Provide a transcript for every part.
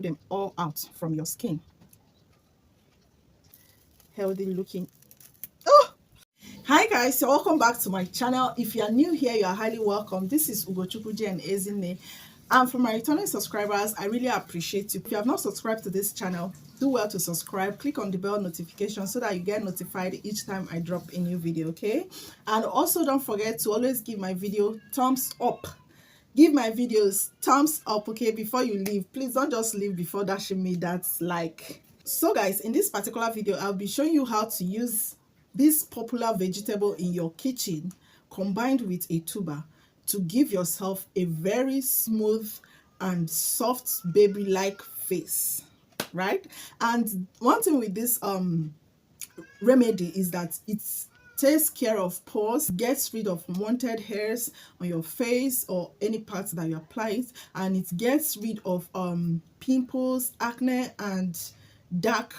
them all out from your skin. Healthy looking. Oh, hi guys, so welcome back to my channel. If you are new here, you are highly welcome. This is Ugochukwu and Ezinne, and for my returning subscribers, I really appreciate you. If you have not subscribed to this channel, do well to subscribe. Click on the bell notification so that you get notified each time I drop a new video, okay? And also don't forget to always give my video thumbs up. Give my videos thumbs up, okay? Before you leave, please don't just leave before dashing me that like. So guys, in this particular video, I'll be showing you how to use this popular vegetable in your kitchen combined with a tuber to give yourself a very smooth and soft baby-like face, right? And one thing with this remedy is that it takes care of pores, gets rid of unwanted hairs on your face or any parts that you apply it, and it gets rid of pimples, acne, and dark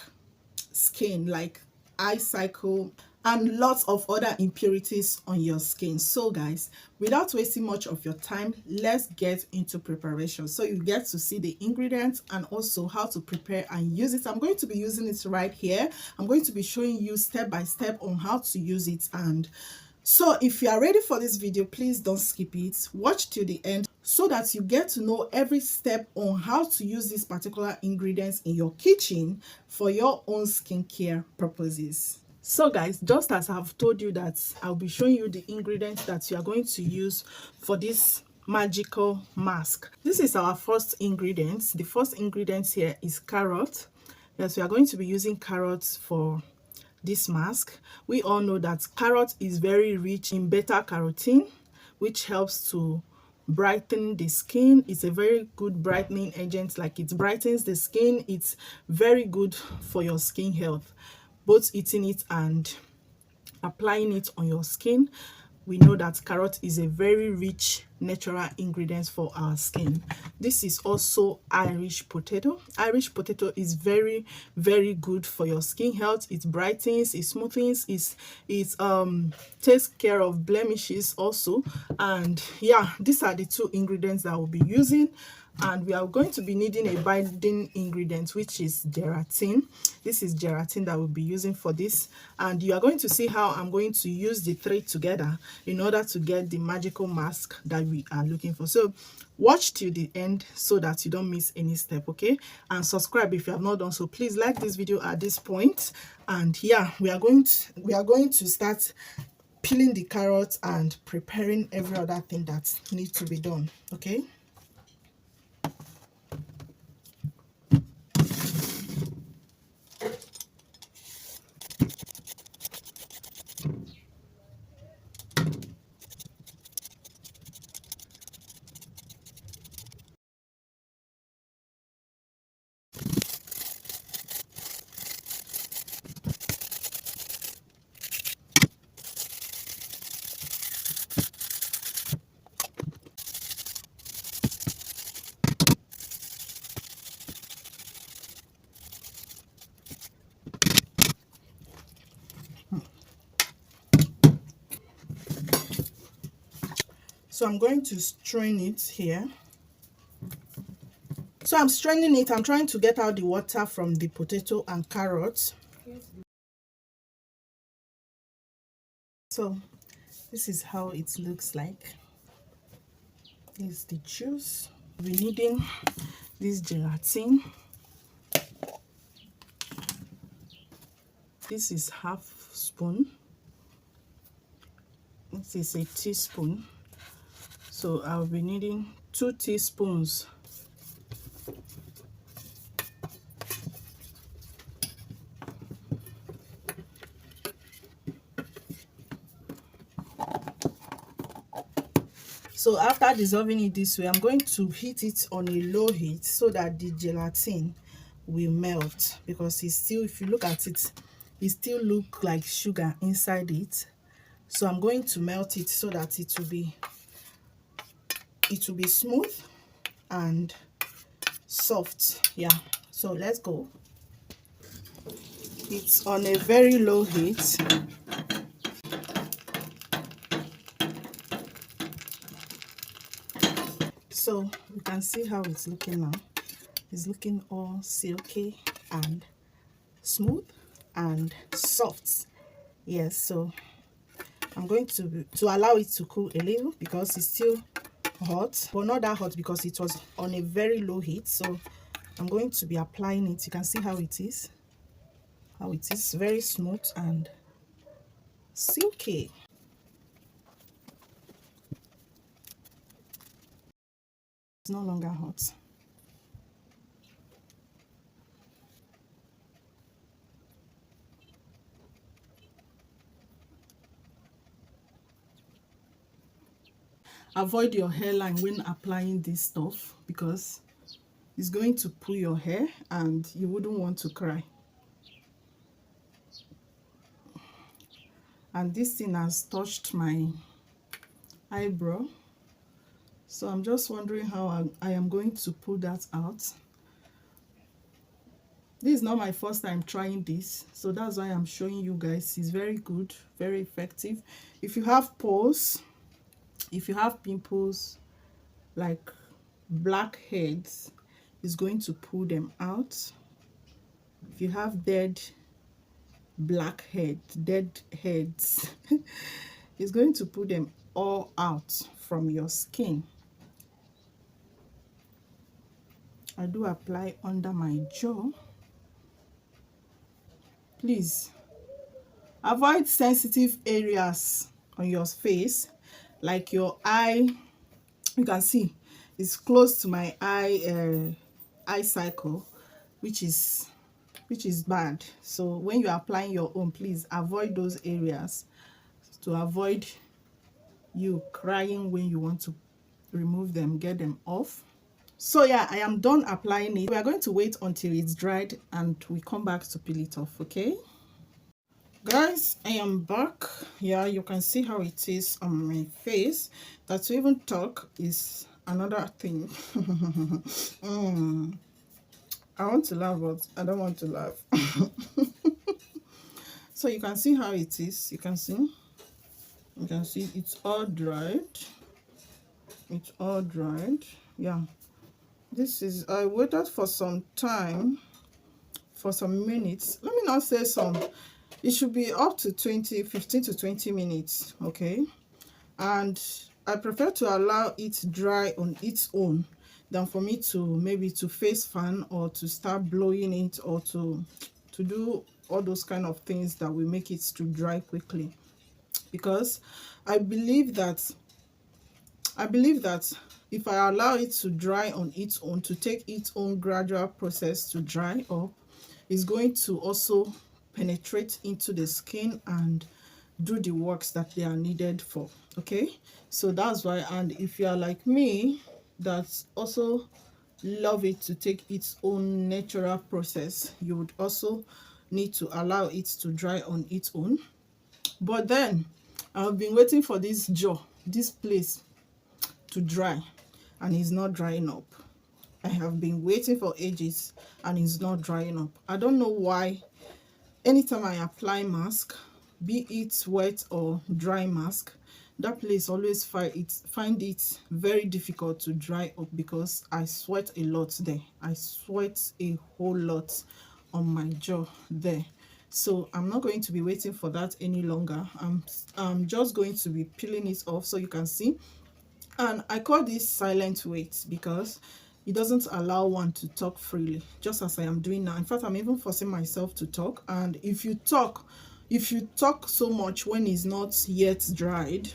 skin like eye cycle and lots of other impurities on your skin. So guys, without wasting much of your time, let's get into preparation so you get to see the ingredients and also how to prepare and use it. I'm going to be using it right here. I'm going to be showing you step by step on how to use it. And so if you are ready for this video, please don't skip it. Watch till the end so that you get to know every step on how to use these particular ingredients in your kitchen for your own skincare purposes. So guys, just as I've told you that I'll be showing you the ingredients that you are going to use for this magical mask. This is our first ingredient. The first ingredient here is carrot. Yes, we are going to be using carrots for this mask. We all know that carrot is very rich in beta carotene, which helps to brighten the skin. It's a very good brightening agent. Like, it brightens the skin. It's very good for your skin health. Both eating it and applying it on your skin, we know that carrot is a very rich natural ingredient for our skin. This is also Irish potato. Irish potato is very, very good for your skin health. It brightens, it smoothens, it takes care of blemishes also. And yeah, these are the two ingredients that we'll be using. And we are going to be needing a binding ingredient, which is gelatin. This is gelatin that we'll be using for this, and you are going to see how I'm going to use the three together in order to get the magical mask that we are looking for. So watch till the end so that you don't miss any step, okay? And subscribe if you have not done so. Please like this video at this point. And yeah, we are going to start peeling the carrots and preparing every other thing that needs to be done, okay? So I'm going to strain it here. So I'm straining it. I'm trying to get out the water from the potato and carrots. So this is how it looks like. This is the juice. We're needing this gelatin. This is half spoon. This is a teaspoon. So I'll be needing 2 teaspoons. So after dissolving it this way, I'm going to heat it on a low heat so that the gelatin will melt, because it's still, if you look at it, it still looks like sugar inside it. So I'm going to melt it so that it will be smooth and soft. Yeah, so let's go. It's on a very low heat. So you can see how it's looking now. It's looking all silky and smooth and soft. Yes, so I'm going to allow it to cool a little because it's still hot, but not that hot because it was on a very low heat. So I'm going to be applying it. You can see how it is. Very smooth and silky. It's no longer hot. Avoid your hairline when applying this stuff because it's going to pull your hair and you wouldn't want to cry. And this thing has touched my eyebrow, so I'm just wondering how I am going to pull that out. This is not my first time trying this, so that's why I'm showing you guys. It's very good, very effective. If you have pores, if you have pimples like blackheads, it's going to pull them out. If you have dead heads it's going to pull them all out from your skin. I do apply under my jaw. Please avoid sensitive areas on your face, like your eye. You can see it's close to my eye cycle, which is bad. So when you're applying your own, please avoid those areas to avoid you crying when you want to remove them, get them off. So yeah, I am done applying it. We are going to wait until it's dried and we come back to peel it off. Okay guys, I am back. Yeah, you can see how it is on my face. That to even talk is another thing. I want to laugh, but I don't want to laugh. So you can see how it is. You can see it's all dried. It's all dried. Yeah, this is, I waited for some time, for some minutes. Let me not say some, it should be up to 15 to 20 minutes. Okay, and I prefer to allow it dry on its own than for me to maybe to face fan or to start blowing it or to do all those kind of things that will make it to dry quickly. Because I believe that if I allow it to dry on its own, to take its own gradual process to dry up, it's going to also penetrate into the skin and do the works that they are needed for. Okay, so that's why. And if you are like me, that's also love it to take its own natural process, you would also need to allow it to dry on its own. But then I've been waiting for this place to dry, and it's not drying up. I have been waiting for ages and it's not drying up. I don't know why. Anytime I apply mask, be it wet or dry mask, that place always find it very difficult to dry up because I sweat a lot there. I sweat a whole lot on my jaw there. So I'm not going to be waiting for that any longer. I'm just going to be peeling it off so you can see. And I call this silent wait because it doesn't allow one to talk freely, just as I am doing now. In fact, I'm even forcing myself to talk. And if you talk so much when it's not yet dried,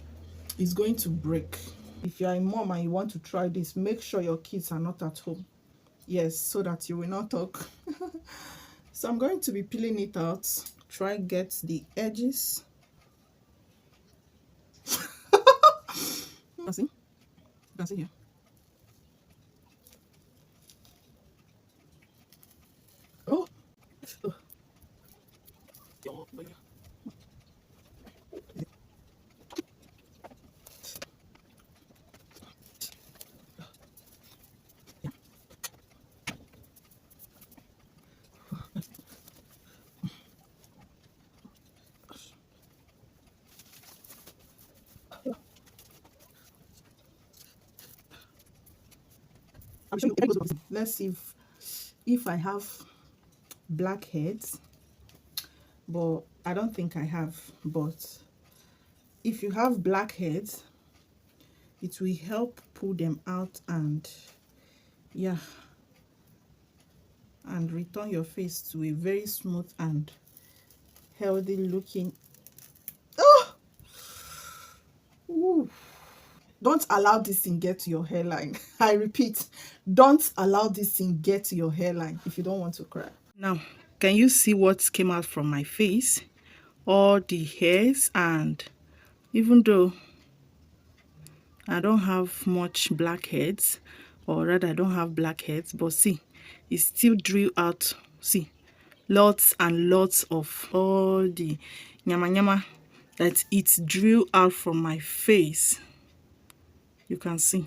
it's going to break. If you are a mom and you want to try this, make sure your kids are not at home. Yes, so that you will not talk. So I'm going to be peeling it out. Try get the edges. You can see here. Oh. Let's see if if I have blackheads, but I don't think I have. But if you have blackheads, it will help pull them out, and yeah, and return your face to a very smooth and healthy looking. Oh, ooh. Don't allow this thing get to your hairline. I repeat, don't allow this thing get to your hairline if you don't want to cry. Now, can you see what came out from my face? All the hairs, and even though I don't have much blackheads, or rather I don't have blackheads, but see, it still drew out, see, lots and lots of all the nyama nyama that it drew out from my face. You can see.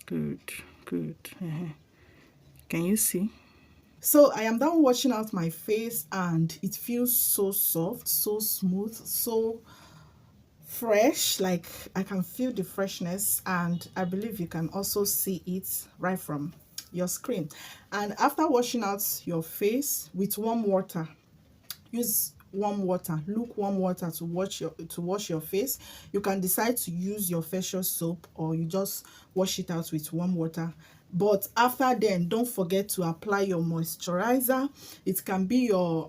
Good, good. Can you see? So I am done washing out my face, and it feels so soft, so smooth, so fresh. Like, I can feel the freshness, and I believe you can also see it right from your screen. And after washing out your face with warm water, use warm water, lukewarm water to wash your face. You can decide to use your facial soap, or you just wash it out with warm water. But after then, don't forget to apply your moisturizer. It can be your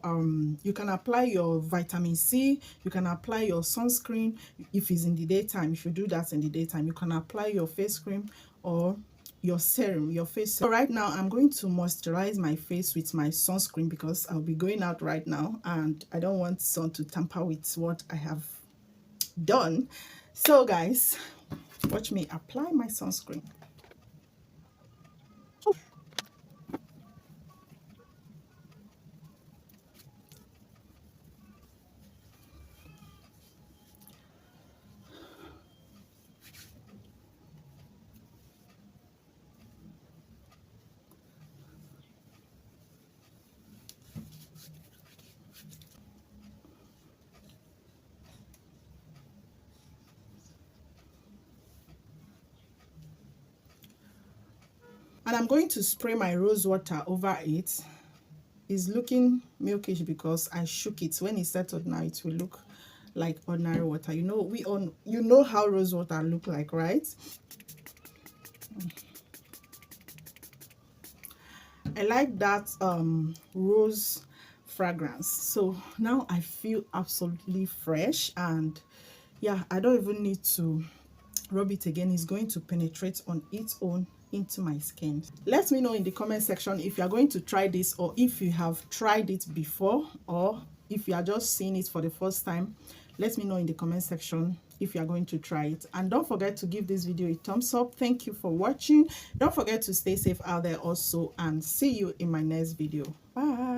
you can apply your vitamin C, you can apply your sunscreen if it's in the daytime. If you do that in the daytime, you can apply your face cream or your serum, your face serum. So right now I'm going to moisturize my face with my sunscreen, because I'll be going out right now and I don't want sun to tamper with what I have done. So guys, watch me apply my sunscreen. And I'm going to spray my rose water over it. It's looking milkish because I shook it. When it's settled now, it will look like ordinary water. You know how rose water look like, right? I like that rose fragrance. So now I feel absolutely fresh, and yeah, I don't even need to rub it again. It's going to penetrate on its own into my skin. Let me know in the comment section if you are going to try this, or if you have tried it before, or if you are just seeing it for the first time. Let me know in the comment section if you are going to try it. And don't forget to give this video a thumbs up. Thank you for watching. Don't forget to stay safe out there also, and see you in my next video. Bye.